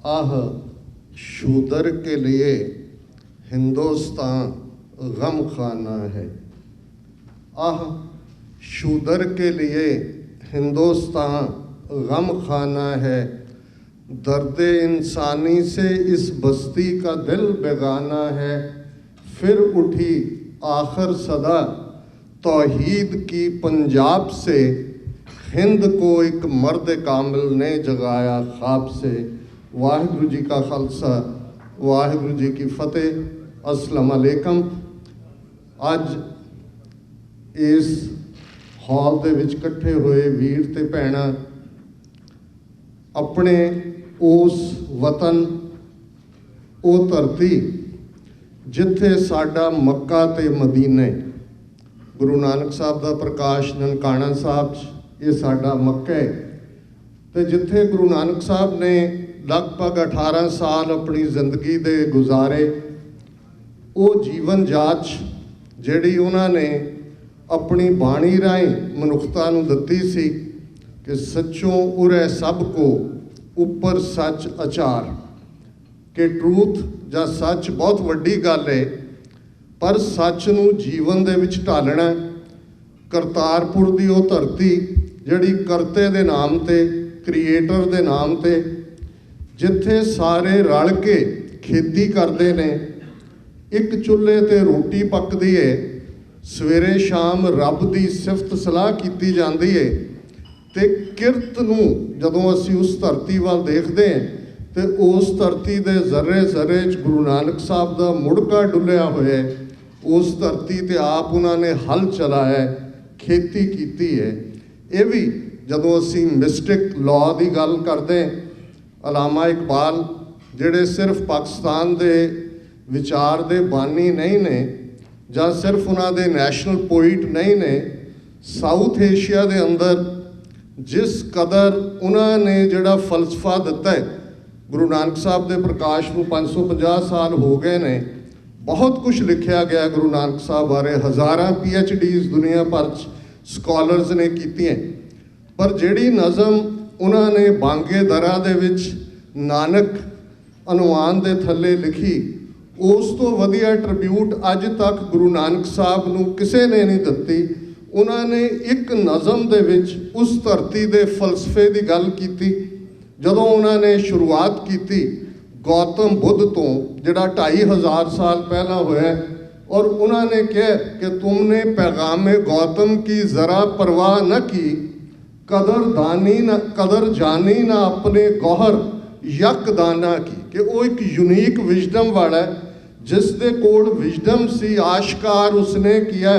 आह शूदर के लिए हिंदुस्तान गम खाना है। आह शूदर के लिए हिंदुस्तान गम खाना है। दर्द इंसानी से इस बस्ती का दिल बेगाना है। फिर उठी आखिर सदा तौहीद की पंजाब से। हिंद को एक मर्द कामिल ने जगाया ख्वाब से। वाहिगुरू जी का खालसा वाहिगुरू जी की फतेह। अस्सलाम अलैकुम। अज इस हॉल दे विच इकट्ठे होए वीर ते भैणां अपने उस वतन वो धरती जिथे साडा मक्का ते मदीने गुरु नानक साहब का प्रकाश ननकाना साहब ये साडा मक्का है तो जिथे गुरु नानक साहब ने लगभग 18 साल अपनी जिंदगी दे गुजारे। वो जीवन जाच जिहड़ी उन्होंने अपनी बाणी राहीं मनुखता नूं दित्ती सी कि सच्चों उरै सब को उपर सच अचार कि ट्रूथ जां सच बहुत वड्डी गल है पर सच नूं जीवन दे विच ढालना। करतारपुर दी वो धरती जिहड़ी करते दे नाम ते क्रिएटर दे नाम ते जिथे सारे रल के खेती करते ने एक चुल्हे ते रोटी पकदी है सवेरे शाम रब की सिफत सलाह की जाती है तो किरत नूं जदों असीं उस धरती वाल देखते हैं तो उस धरती के जर्रे जर्रे गुरु नानक साहब का मुड़का डुलिया होया है। उस धरती ते आप उन्होंने हल चलाया है खेती की है। ये भी जदों असीं मिस्टिक लॉ की गल करते हैं अलामा इकबाल जिहड़े सिर्फ पाकिस्तान के विचार दे बानी नहीं ने जां सिर्फ उन्होंने नैशनल पोइट नहीं ने साउथ एशिया के अंदर जिस कदर उन्होंने जिहड़ा फलसफा दिता है गुरु नानक साहब के प्रकाश को 550 साल हो गए ने। बहुत कुछ लिखा गया गुरु नानक साहब बारे हज़ारां PhDs दुनिया भर स्कॉलर्स ने की पर जिहड़ी नज़म उन्होंने बांगे दरा दे विच नानक अनुमान दे थले लिखी उस तो वधिया ट्रिब्यूट अज तक गुरु नानक साहब नूं किसे ने नहीं दित्ती। उन्होंने एक नज़म दे विच उस धरती दे फलसफे की गल की जदों उन्होंने शुरुआत की गौतम बुद्ध तो जिहड़ा 2500 साल पहला होया और उन्होंने कहा कि तुमने पैगाम गौतम की ज़रा परवाह न की। कदर जानी ना अपने गौहर यक दाना की कि वो एक यूनीक विजडम वाला है जिस दे कोल विजडम सी आश्कार उसने किया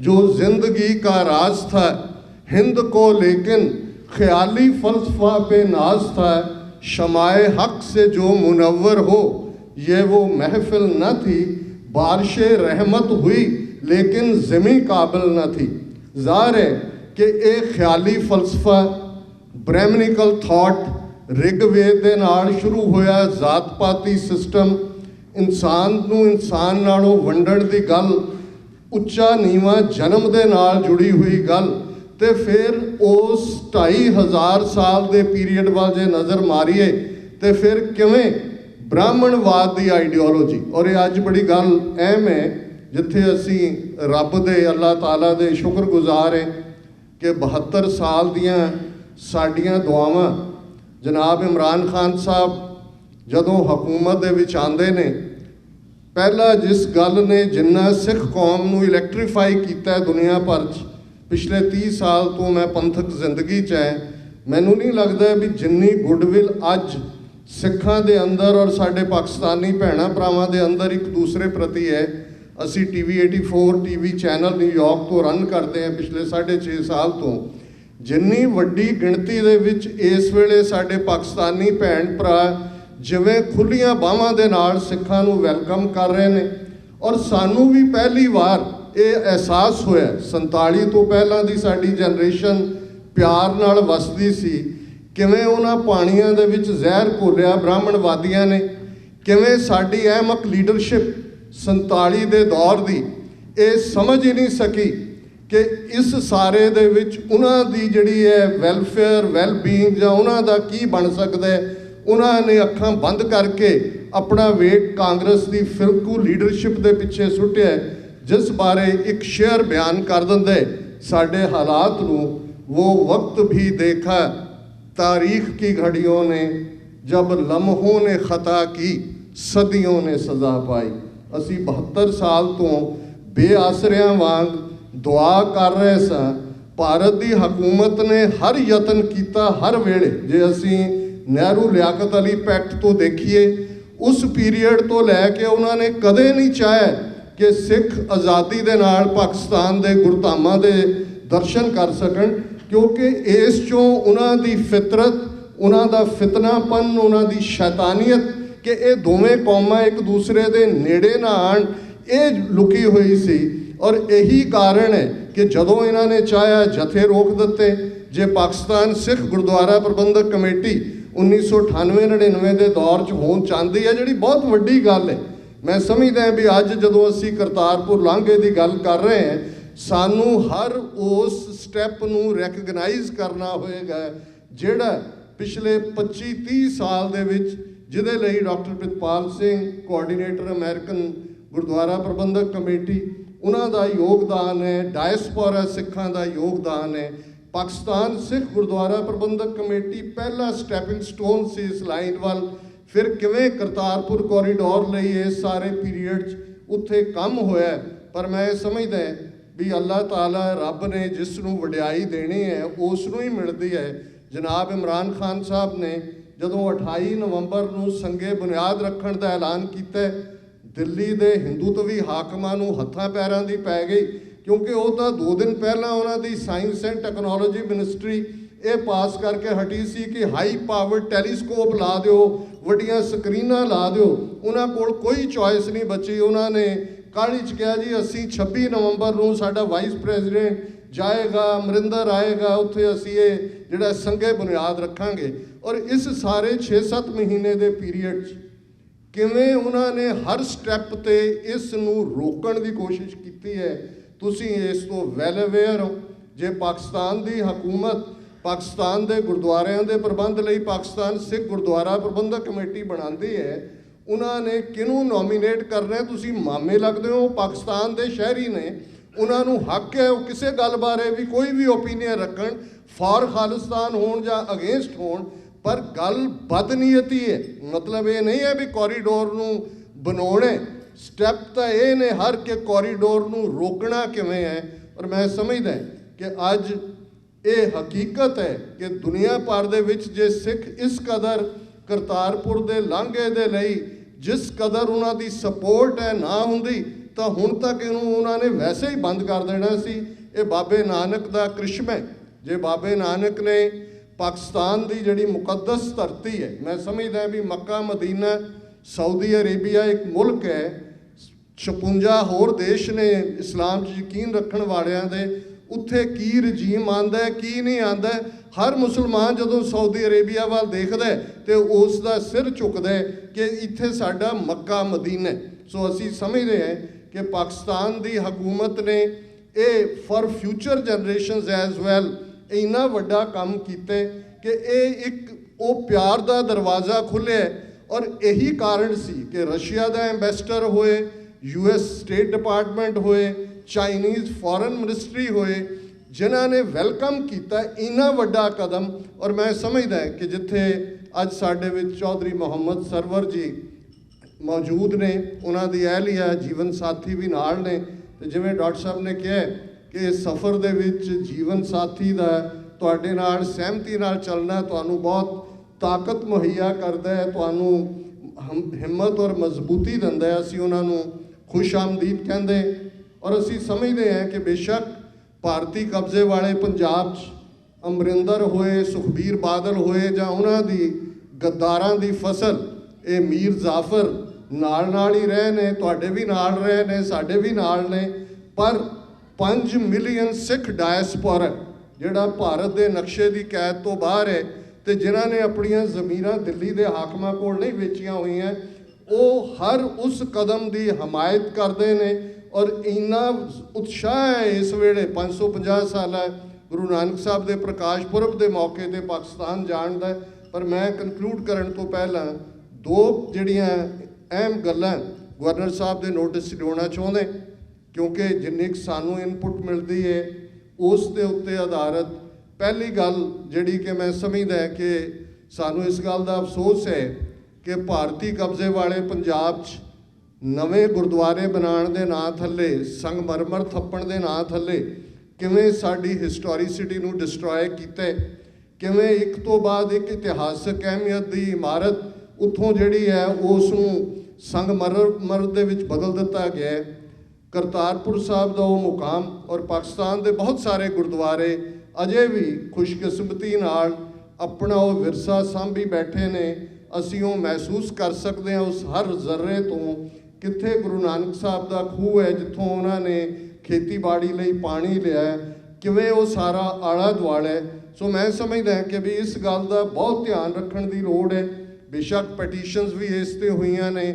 जो जिंदगी का राज था। हिंद को लेकिन ख्याली फलसफा पे नाज था। शमाए हक से जो मुनव्वर हो ये वो महफिल न थी। बारिशे रहमत हुई लेकिन ज़मी काबिल न थी। ज़ाहिर है कि एक ख्याली फलसफा ब्रह्मनिकल थॉट रिगवेद दे नाल शुरू होया। जात पाती सिस्टम इंसान नूं इंसान नालों वंडण दी गल उच्चा नीवा जन्म दे नाल जुड़ी हुई गल ते फिर उस 2500 साल के पीरीयड वाल जे नज़र मारीए तो फिर किवें ब्राह्मणवाद की आइडियोलॉजी और ये अज बड़ी गल अहम है जिथे असी रब दे अल्लाह ताला दे शुक्रगुजार हैं कि 72 साल दियां साडियां दुआवां जनाब इमरान खान साहब जदों हुकूमत दे विच आंदे ने पहला जिस गल ने जिन्ना सिख कौम नूं इलैक्ट्रीफाई किया दुनिया भर पिछले 30 साल तो मैं पंथक जिंदगी च है मैनू नहीं लगता भी जिन्नी गुडविल अज सिखां दे अंदर और साडे पाकिस्तानी भैणां भरावां दे अंदर एक दूसरे प्रति है। असी TV 84 TV चैनल न्यूयॉर्क तो रन करते हैं पिछले 6.5 साल तो जिन्नी वड्डी गिणती दे विच इस वेले साडे पाकिस्तानी भैण भरा जिवें खुलियां बाहां दे नाल सिखां नूं वैलकम कर रहे हैं और सानू भी पहली बार ये एहसास होया 47 तो पहला दी साडी जनरेशन प्यार नाल वसदी सी किवें उन्हां पाणियां दे विच जहर घोलिया ब्राह्मणवादियां ने किवें साडी अहमक लीडरशिप 47 दे दौर दी ये समझ ही नहीं सकी कि इस सारे दे विच उन्हां दी जिहड़ी है वैलफेयर वैलबीइंग जां उन्हां दा की बन सकदा है उन्होंने अखां बंद करके अपना वेट कांग्रेस की फिरकू लीडरशिप के पिछे सुट्टिया, जिस बारे एक शेयर बयान कर देंगे साडे हालात नूं। वो वक्त भी देखा तारीख की घड़ियों ने, जब लम्हों ने खता की सदियों ने सज़ा पाई। असी 72 साल तो बेआसरियां वांग दुआ कर रहे सां। भारत की हुकूमत ने हर यतन किया, हर वेले जे असी नेहरू लियाकत अली पैक्ट तो देखिए, उस पीरीयड तो लैके उन्होंने कदे नहीं चाहे कि सिख आज़ादी दे नाल पाकिस्तान के गुरधामां दे दर्शन कर सकन, क्योंकि इस चों उन्हां दी फितरत, उन्हां दा फितनापन, उन्हां दी शैतानियत कि ये दोवें कौमां एक दूसरे के नेड़े ना आन, ये लुकी हुई सी। और यही कारण है कि जदों इन्होंने चाहा जथे रोक दिते। जे पाकिस्तान सिख गुरुद्वारा प्रबंधक कमेटी 1998-99 के दौर च होना चाहती है, जिहड़ी बहुत वड्डी गल है। मैं समझदा भी अज जदों असीं करतारपुर लांघे की गल कर रहे हैं, सानू हर उस स्टैप नूं रैकगनाइज करना होएगा जिहड़ा पिछले 25-30 साल दे विच, जिहदे लई doctor Pritpal Singh coordinator American Gurdwara Prabandhak Committee, उन्हां दा योगदान है, डायस्पोरा सिखां दा योगदान है। पाकिस्तान सिख गुरुद्वारा प्रबंधक कमेटी पहला स्टैपिंग स्टोन सी इस लाइन वाल। फिर किवें करतारपुर कॉरीडोर लई इस सारे पीरीयड उत्थे कम होया, पर मैं समझदा भी अल्लाह ताला रब ने जिसनूं वडियाई देनी है उसनूं ही मिलती है। जनाब इमरान खान साहब ने जदों 28 नवंबर नूं संगे बुनियाद रखण दा ऐलान किया, दिल्ली के हिंदूत्वी हाकमां नूं हत्थां पैरां दी पै गई, क्योंकि वो तो 2 दिन पहला उन्हां दी साइंस एंड टैक्नोलॉजी मिनिस्ट्री ये पास करके हटी सी कि हाई पावर टैलीस्कोप ला दो, वड्डियां स्क्रीनां ला दो। उन्हां कोल कोई चॉइस नहीं बची। उन्होंने काहली च कहा जी असी 26 नवंबर नूं साडा वाइस प्रेजिडेंट जाएगा, अमरिंदर आएगा, उत्थे असी ये जिहड़ा संगे बुनियाद रखांगे। और इस सारे 6-7 महीने के पीरीयड किवें उन्होंने हर स्टैप ते इस नूं रोकण की कोशिश की है। तुसीं इस तो वैल अवेयर हो। जे पाकिस्तान की हुकूमत पाकिस्तान के गुरुद्वारियां के प्रबंध लई पाकिस्तान सिख गुरुद्वारा प्रबंधक कमेटी बनाती है, उन्होंने किनू नॉमीनेट करना है? तुसीं मामे लगदे हो, पाकिस्तान के शहरी ने, उन्होंने हक है वो किसी गल बारे भी कोई भी ओपीनियन रखण, फॉर खालिस्तान होण जां अगेंस्ट होण, पर गल बदनीयती है। मतलब ये नहीं है भी कॉरीडोर नूं बनाउणे, स्टैप तो ये ने हर के कॉरीडोर नूं रोकना किवें है। और मैं समझदा कि अज ये हकीकत है कि दुनिया भर दे विच जे सिख इस कदर करतारपुर दे लांघे दे लई जिस कदर उन्हां दी सपोर्ट है ना हुंदी तो हुण तक इहनूं उन्होंने वैसे ही बंद कर देना सी। ये बाबे नानक दा करिश्मा है। जे बाबे नानक ने पाकिस्तान की जिहड़ी मुकद्दस धरती है, मैं समझदा भी मक्का मदीना सऊदी अरेबिया एक मुल्क है, 56 होर देश ने इस्लाम च यकीन रखण वालियां दे, उत्थे की रजीम आंदा है की नहीं आंदा है। हर मुसलमान जदों सऊदी अरेबिया वाल देखदा है तो उसका सिर झुकदा है कि इत्थे साडा मक्का मदीना है। सो असी समझते हैं कि पाकिस्तान की हुकूमत ने ये for future generations as well इन्ना वड्डा काम कीते कि ये एक वो प्यार का दरवाज़ा खुले। और यही कारण सी कि रशिया का एंबेसडर होए, US स्टेट डिपार्टमेंट होए, चाइनीज़ फॉरेन मिनिस्ट्री होए, जिन्हों ने वेलकम किया इन्ना वड्डा कदम। और मैं समझदा कि जिथे अज साडे विच चौधरी मोहम्मद सरवर जी मौजूद ने, उन्हां दी अहलिया जीवन साथी भी नाल ने, तो जिवें डॉक्टर साहब ने कहा कि सफ़र दे विच जीवन साथी दा तुहाडे नाल सहमति नाल चलना तुहानूं बहुत ताकत मुहैया करता है, तुहानूं हिम्मत और मजबूती दिंदा है। असीं उन्हां नूं खुश आमदीद कहंदे। और असीं समझते हैं कि बेशक भारती कब्जे वाले पंजाब अमरिंदर होए, सुखबीर बादल होए, जां उन्हां दी गद्दारां दी फसल ये मीर जाफर नाल ही रहे ने, तुहाडे भी नाल रहे ने, साडे भी नाल ने। पर 5 मिलियन सिख डायस्पोरा जिहड़ा भारत के नक्शे की कैद तो बाहर है, तो जिन्हां ने अपनियां ज़मीनां दिल्ली के हाकमां कोल नहीं बेचियां हुई, वो हर उस कदम की हमायत करते हैं। और इन्ना उत्साह है इस वेले 550 साल गुरु नानक साहब के प्रकाश पुरब के मौके पर पाकिस्तान जाण दा। पर मैं कनकलूड करन तो पहला दो जिहड़ियां अहम गल्लां गवर्नर साहब के नोटिस लियाउणा चाहुंदे, क्योंकि जिन्नी सानू इनपुट मिलती है उस दे उत्ते आधारित पहली गल जिहड़ी कि मैं समझदा कि सानू इस गल का अफसोस है कि भारती कब्जे वाले पंजाब 'च नवे गुरुद्वारे बनाने के नाँ थले संगमरमर थप्पण के नाँ थले किवें साडी हिस्टोरीसिटी नूं डिस्ट्रॉय कीता, किवें एक तो बाद एक इतिहासक अहमियत की इमारत उत्थों जिहड़ी है उस नूं संगमरमर दे विच बदल दिता गया है। करतारपुर साहब का वो मुकाम और पाकिस्तान के बहुत सारे गुरुद्वारे अजे भी खुशकिस्मती नाल अपना वो विरसा सांभी बैठे ने। असीं वो महसूस कर सकते हैं उस हर जर्रे तो कित्थे गुरु नानक साहब का खूह है जिथों उन्होंने खेतीबाड़ी लई पानी लिया है, किवें वो सारा आला दुआला है। सो मैं समझदा कि भी इस गल का बहुत ध्यान रखने की लोड़ है। बेशक पटीशनस भी इस ते हुईयां ने,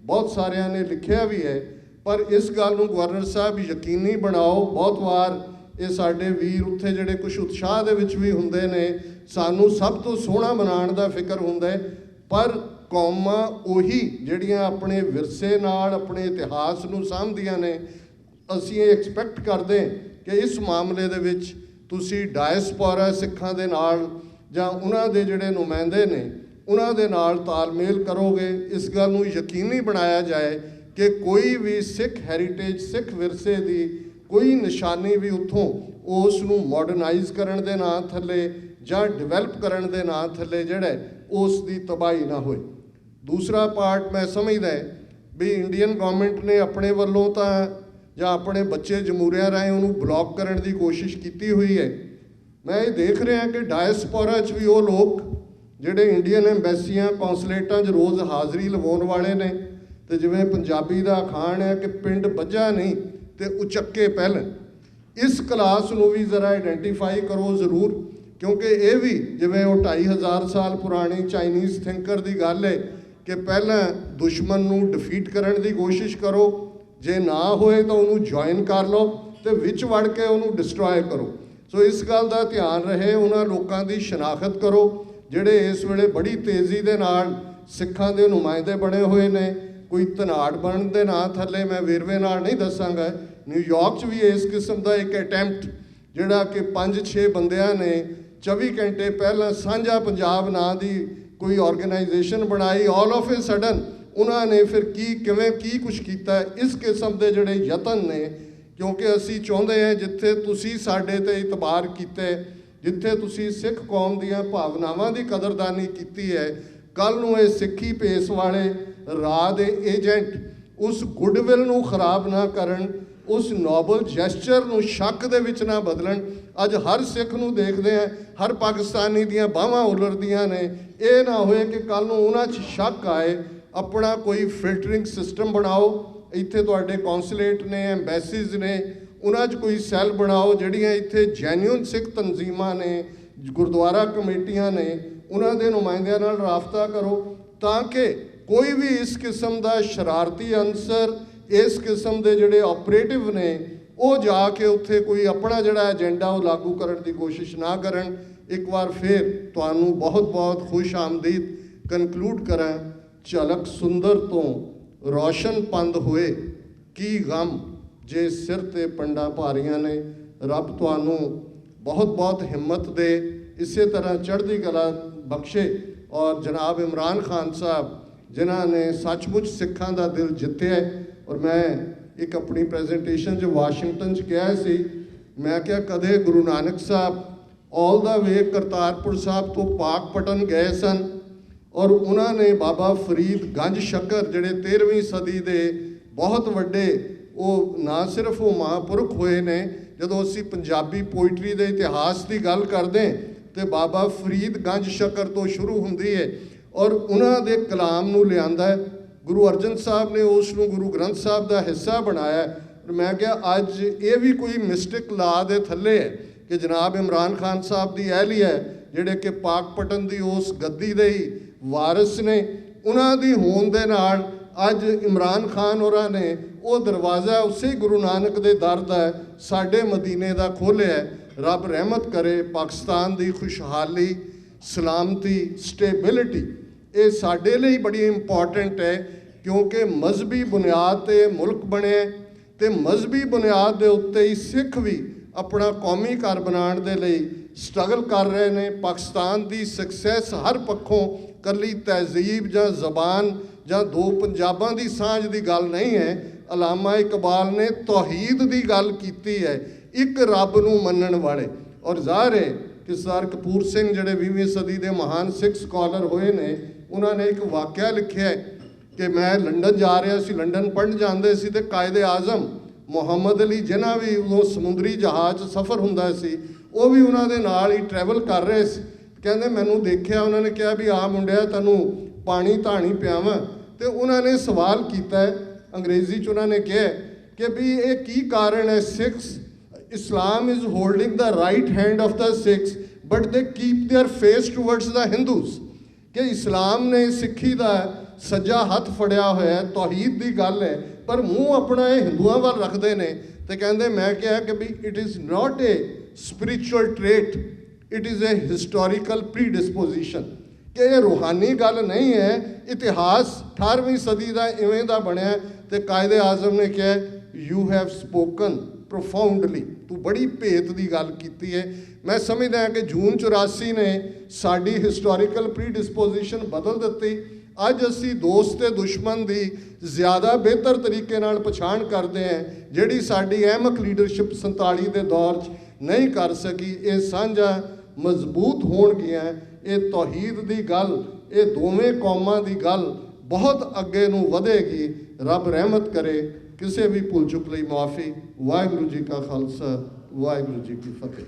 बहुत सारिਆਂ ने लिखिया भी है, पर इस गल नूं गवर्नर साहब यकीनी बनाओ। बहुत वार ये साडे वीर उत्थे जिहड़े कुछ उत्साह दे विच भी हुंदे ने, सानू सब तो सोहना बनाउण दा फिक्र हुंदा है, पर कौमां उही जिहड़ियां अपने विरसे नाल अपने इतिहास नूं साਂਭਦੀਆਂ ने। असीं ये एक्सपैक्ट करदे कि इस मामले दे विच तुसीं डायसपोरा सिखां दे नाल जां उन्हां दे जिहड़े नुमाइंदे ने उन्हां दे नाल तालमेल करोगे। इस गल नूं यकीनी बनाया जाए कि कोई भी सिख हैरीटेज सिख विरसे की कोई निशानी भी उत्थों उस नूं मॉडर्नाइज करन दे नां थल्ले जां डिवेलप करन दे नां थल्ले जिहड़ा उस दी तबाही ना होए। दूसरा पार्ट मैं समझदा है भी इंडियन गवर्नमेंट ने अपने वालों तो जां अपने बच्चे जमूरिया राहें उन्होंने ब्लॉक करने की कोशिश की हुई है। मैं ये देख रहा कि डायसपोरा च भी वो लोग जिहड़े इंडियन एम्बैसियां कौंसलेटां 'च रोज़ हाज़री लवाउण वाले ने, तो जिवें पंजाबी दा अखाण है कि पिंड बज्झा नहीं तो उचक्के पहल, इस क्लास नूं भी ज़रा आइडेंटिफाई करो ज़रूर, क्योंकि ये भी जिवें वो 2500 साल पुरानी चाइनीज़ थिंकर की गल है कि पहला दुश्मन नूं डिफीट करने की कोशिश करो, जे ना होए तो उन्होंने ज्वाइन कर लो तो विच वड़ के उन्होंने डिस्ट्रॉय करो। सो इस गल का ध्यान रहे, उन्होंने लोगों की शनाख्त करो जिहड़े इस वेले बड़ी तेज़ी दे नाल सिखां दे नुमाइंदे बने हुए ने। कोई धनाड़ बनने के नाँ थले मैं वेरवे नाल नहीं दसांगा, न्यूयॉर्क च भी इस किस्म का एक अटैम्प्ट जिहड़ा कि 5-6 बंदियां ने 24 घंटे पहला सांझा पंजाब नां की कोई ऑर्गेनाइजेशन बनाई, ऑल ऑफ ए सडन उन्होंने फिर की कुछ किया। इस किस्म के जोड़े यतन ने, क्योंकि असी चाहते हैं जिथे तुसी साडे ते इतबार किते, जिथे तुसी सिख कौम दियां भावनावां की कदरदानी की है, कल नूं ये सिक्खी पेस वाले राह दे एजेंट उस गुडविल नूं खराब ना करन, उस नोबल जैसचर नूं शक दे विच ना बदलन। अज हर सिख नूं देखते हैं, हर पाकिस्तानी दियां बाहां उलरदियां ने, ये ना होए कि कल नूं उन्हां 'च शक आए। अपना कोई फिल्टरिंग सिस्टम बनाओ, इत्थे तुहाडे कौंसलेट ने, एम्बैसीज ने, उन्हां 'च कोई सैल बनाओ जिहड़ियां इत्थे जैन्यून सिख तंजीमां ने, गुरुद्वारा कमेटियां ने, उन्हां दे नुमाइंदियां नाल राबता करो, ताकि कोई भी इस किस्म का शरारती अंसर, इस किस्म के जोड़े ऑपरेटिव ने, वो जाके उत्थे कोई अपना जोड़ा एजेंडा वो लागू करने की कोशिश ना करन। एक बार फिर तुहानू बहुत बहुत खुश आमदीद कनकलूड करा। झलक सुंदर तो रोशन पंद होए की गम जे सिर ते पंडा भारियां ने। रब तुहानू बहुत बहुत हिम्मत दे, इसे तरह चढ़ती कला बख्शे। और जनाब इमरान खान साहब जिन्हों ने सचमुच सिखां का दिल जित्या है। और मैं एक अपनी प्रेजेंटेशन जो वाशिंगटन कहा सी, मैं क्या कदे गुरु नानक साहब ऑल द वे करतारपुर साहब तो पाकपटन गए सन, और उन्होंने बाबा फरीद गंज शक्कर जिहड़े 13वीं सदी के बहुत वड्डे वो ना सिर्फ वो महापुरख होए ने। जदों असी पंजाबी पोइट्री के इतिहास की गल करते तो बाबा फरीद गंज शक्कर तो शुरू होंदी है, और उन्होंने दे कलाम नूं लिआंदा है। गुरु अर्जन साहब ने उसनूं गुरु ग्रंथ साहब का हिस्सा बनाया। और मैं क्या अज ये भी कोई मिस्टिक ला दे थले है कि जनाब इमरान खान साहब की अहली है जिहड़े कि पाकपटन की उस गद्दी दे ही वारिस ने, उन्हां दी होण दे नाल अज इमरान खान होरां ने वो दरवाज़ा उसे गुरु नानक दे दर दा साडे मदीने दा खोलिया। रब रहमत करे, पाकिस्तान की खुशहाली ਸਲਾਮਤੀ, ਸਟੇਬਿਲਿਟੀ, ਇਹ ਸਾਡੇ ਲਈ ਬੜੀ ਇੰਪੋਰਟੈਂਟ ਹੈ, ਕਿਉਂਕਿ ਮਜ਼ਹਬੀ ਬੁਨਿਆਦ 'ਤੇ ਮੁਲਕ ਬਣਿਆ ਅਤੇ ਮਜ਼ਹਬੀ ਬੁਨਿਆਦ ਦੇ ਉੱਤੇ ਹੀ ਸਿੱਖ ਵੀ ਆਪਣਾ ਕੌਮੀ ਘਰ ਬਣਾਉਣ ਦੇ ਲਈ ਸਟਰਗਲ ਕਰ ਰਹੇ ਨੇ। ਪਾਕਿਸਤਾਨ ਦੀ ਸਕਸੈਸ ਹਰ ਪੱਖੋਂ ਇਕੱਲੀ ਤਹਿਜ਼ੀਬ ਜਾਂ ਜ਼ਬਾਨ ਜਾਂ ਦੋ ਪੰਜਾਬਾਂ ਦੀ ਸਾਂਝ ਦੀ ਗੱਲ ਨਹੀਂ ਹੈ। ਅਲਾਮਾ ਇਕਬਾਲ ਨੇ ਤੌਹੀਦ ਦੀ ਗੱਲ ਕੀਤੀ ਹੈ, ਇੱਕ ਰੱਬ ਨੂੰ ਮੰਨਣ ਵਾਲੇ। ਔਰ ਜ਼ਾਹਿਰ ਹੈ ਕਿ ਸਰਦਾਰ ਕਪੂਰ ਸਿੰਘ ਜਿਹੜੇ 20ਵੀਂ ਸਦੀ ਦੇ ਮਹਾਨ ਸਿੱਖ ਸਕਾਲਰ ਹੋਏ ਨੇ, ਉਹਨਾਂ ਨੇ ਇੱਕ ਵਾਕਿਆ ਲਿਖਿਆ ਹੈ ਕਿ ਮੈਂ ਲੰਡਨ ਜਾ ਰਿਹਾ ਸੀ, ਲੰਡਨ ਪੜ੍ਹਨ ਜਾਂਦੇ ਸੀ, ਅਤੇ ਕਾਇਦੇ ਆਜ਼ਮ ਮੁਹੰਮਦ ਅਲੀ ਜਿਨ੍ਹਾਂ ਵੀ ਉਦੋਂ ਸਮੁੰਦਰੀ ਜਹਾਜ਼ 'ਚ ਸਫ਼ਰ ਹੁੰਦਾ ਸੀ, ਉਹ ਵੀ ਉਹਨਾਂ ਦੇ ਨਾਲ ਹੀ ਟਰੈਵਲ ਕਰ ਰਹੇ ਸੀ। ਕਹਿੰਦੇ ਮੈਨੂੰ ਦੇਖਿਆ, ਉਹਨਾਂ ਨੇ ਕਿਹਾ ਵੀ ਆ ਮੁੰਡਿਆ ਤੈਨੂੰ ਪਾਣੀ ਧਾਣੀ ਪਿਆਵਾਂ, ਅਤੇ ਉਹਨਾਂ ਨੇ ਸਵਾਲ ਕੀਤਾ ਅੰਗਰੇਜ਼ੀ 'ਚ, ਉਹਨਾਂ ਨੇ ਕਿਹਾ ਕਿ ਵੀ ਇਹ ਕੀ ਕਾਰਨ ਹੈ, Sikhs Islam is holding the right hand of the Sikhs but they keep their face towards the Hindus, ਕਿ ਇਸਲਾਮ ਨੇ ਸਿੱਖੀ ਦਾ ਸੱਜਾ ਹੱਥ ਫੜਿਆ ਹੋਇਆ, ਤੌਹੀਦ ਦੀ ਗੱਲ ਹੈ, ਪਰ ਮੂੰਹ ਆਪਣਾ ਇਹ ਹਿੰਦੂਆਂ ਵੱਲ ਰੱਖਦੇ ਨੇ। ਤੇ ਕਹਿੰਦੇ ਮੈਂ ਕਿਹਾ ਕਿ ਵੀ it is not a spiritual trait, it is a historical predisposition, ਕਿ ਇਹ ਰੂਹਾਨੀ ਗੱਲ ਨਹੀਂ ਹੈ। ਇਤਿਹਾਸ 18ਵੀਂ ਸਦੀ ਦਾ ਇਵੇਂ ਦਾ ਬਣਿਆ, ਤੇ ਕਾਇਦੇ ਆਜ਼ਮ ਨੇ ਕਿਹਾ ਯੂ ਹੈਵ ਸਪੋਕਨ ਪ੍ਰੋਫਾਊਂਡਲੀ, ਤੂੰ ਬੜੀ ਭੇਤ ਦੀ ਗੱਲ ਕੀਤੀ ਹੈ। ਮੈਂ ਸਮਝਦਾ ਹਾਂ ਕਿ ਜੂਨ 84 ਨੇ ਸਾਡੀ ਹਿਸਟੋਰੀਕਲ ਪ੍ਰੀਡਿਸਪੋਜੀਸ਼ਨ ਬਦਲ ਦਿੱਤੀ। ਅੱਜ ਅਸੀਂ ਦੋਸਤ ਤੇ ਦੁਸ਼ਮਣ ਦੀ ਜ਼ਿਆਦਾ ਬਿਹਤਰ ਤਰੀਕੇ ਨਾਲ ਪਛਾਣ ਕਰਦੇ ਹਾਂ, ਜਿਹੜੀ ਸਾਡੀ ਅਹਿਮਕ ਲੀਡਰਸ਼ਿਪ 47 ਦੇ ਦੌਰ 'ਚ ਨਹੀਂ ਕਰ ਸਕੀ। ਇਹ ਸਾਂਝਾ ਮਜ਼ਬੂਤ ਹੋਣਗੀਆਂ। ਇਹ ਤੌਹੀਦ ਦੀ ਗੱਲ, ਇਹ ਦੋਵੇਂ ਕੌਮਾਂ ਦੀ ਗੱਲ ਬਹੁਤ ਅੱਗੇ ਨੂੰ ਵਧੇਗੀ। ਰੱਬ ਰਹਿਮਤ ਕਰੇ। ਕਿਸੇ ਵੀ ਭੁੱਲ ਚੁੱਕ ਲਈ ਮੁਆਫੀ। ਵਾਹਿਗੁਰੂ ਜੀ ਕਾ ਖਾਲਸਾ, ਵਾਹਿਗੁਰੂ ਜੀ ਕੀ ਫਤਿਹ।